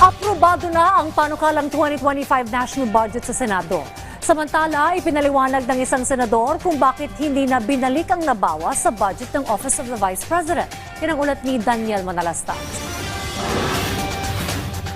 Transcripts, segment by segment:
Aprobado na ang panukalang 2025 national budget sa Senado. Samantala, ipinaliwanag ng isang senador kung bakit hindi na binalik ang nabawas sa budget ng Office of the Vice President. Yan ang ulat ni Daniel Manalastas.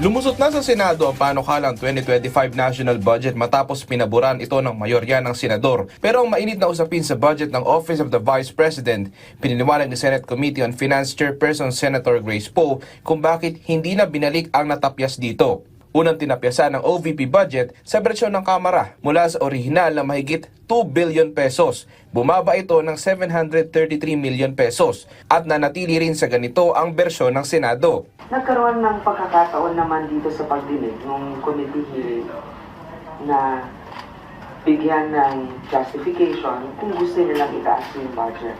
Lumusot na sa Senado ang panukalang 2025 national budget matapos pinaboran ito ng mayorya ng senador. Pero ang mainit na usapin sa budget ng Office of the Vice President, pininiwanag ni Senate Committee on Finance Chairperson Senator Grace Poe kung bakit hindi na binalik ang natapyas dito. Unang tinapyasan ng OVP budget sa bersyon ng Kamara mula sa orihinal na mahigit 2 billion pesos. Bumaba ito ng 733 million pesos at nanatili rin sa ganito ang bersyon ng Senado. Nagkaroon ng pagkakataon naman dito sa pagdinig ng committee hearing na bigyan ng justification kung gusto nilang itaas yung budget.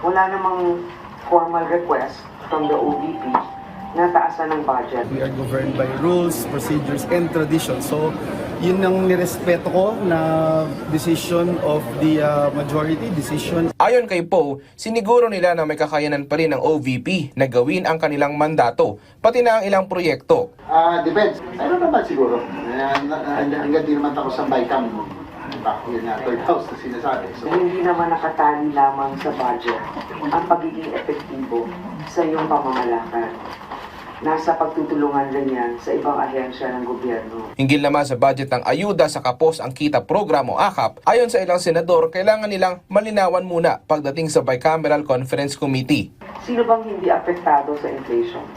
Wala namang formal request from the OVP na taasan ng budget. We are governed by rules, procedures, and traditions. So, yun ang nirespeto ko na decision of the majority, decision. Ayon kay Poe, siniguro nila na may kakayanan pa rin ng OVP na gawin ang kanilang mandato, pati na ang ilang proyekto. Depends. Ano naman siguro? Hanggang di naman ako sa BICAM. Yun na, third house na sinasabi. So, Hindi naman nakatali lamang sa budget ang pagiging epektibo sa iyong pamamalakad. Nasa pagtutulungan rin yan sa ibang ahensya ng gobyerno. Hinggil naman sa budget ng ayuda sa Kapos ang Kita Program o AKAP, ayon sa ilang senador, kailangan nilang malinawan muna pagdating sa Bicameral Conference Committee. Sino bang hindi apektado sa inflation?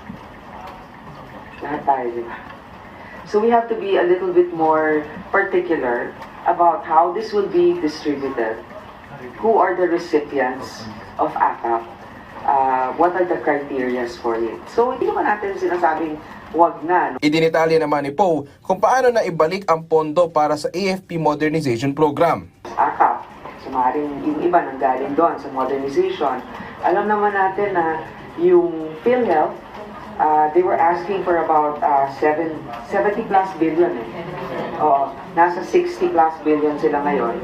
Lahat tayo, di ba? So we have to be a little bit more particular about how this will be distributed. Who are the recipients of AKAP? What are the criteria for it? So hindi naman natin sinasabing wag na. Idinitalya naman ni Poe kung paano na ibalik ang pondo para sa AFP Modernization Program. AKAP, sumaring yung iba nang galing doon sa modernization. Alam naman natin na yung PhilHealth, they were asking for about 70 plus billion. Nasa 60 plus billion sila ngayon.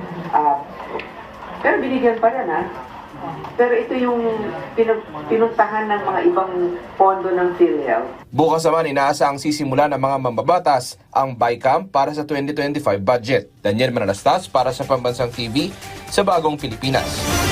Pero binigyan pa rin Pero ito yung pinuntahan ng mga ibang pondo ng PhilHealth. Bukas naman inaasang sisimula ng mga mambabatas ang BICAM para sa 2025 budget. Daniel Manalastas para sa Pambansang TV sa Bagong Pilipinas.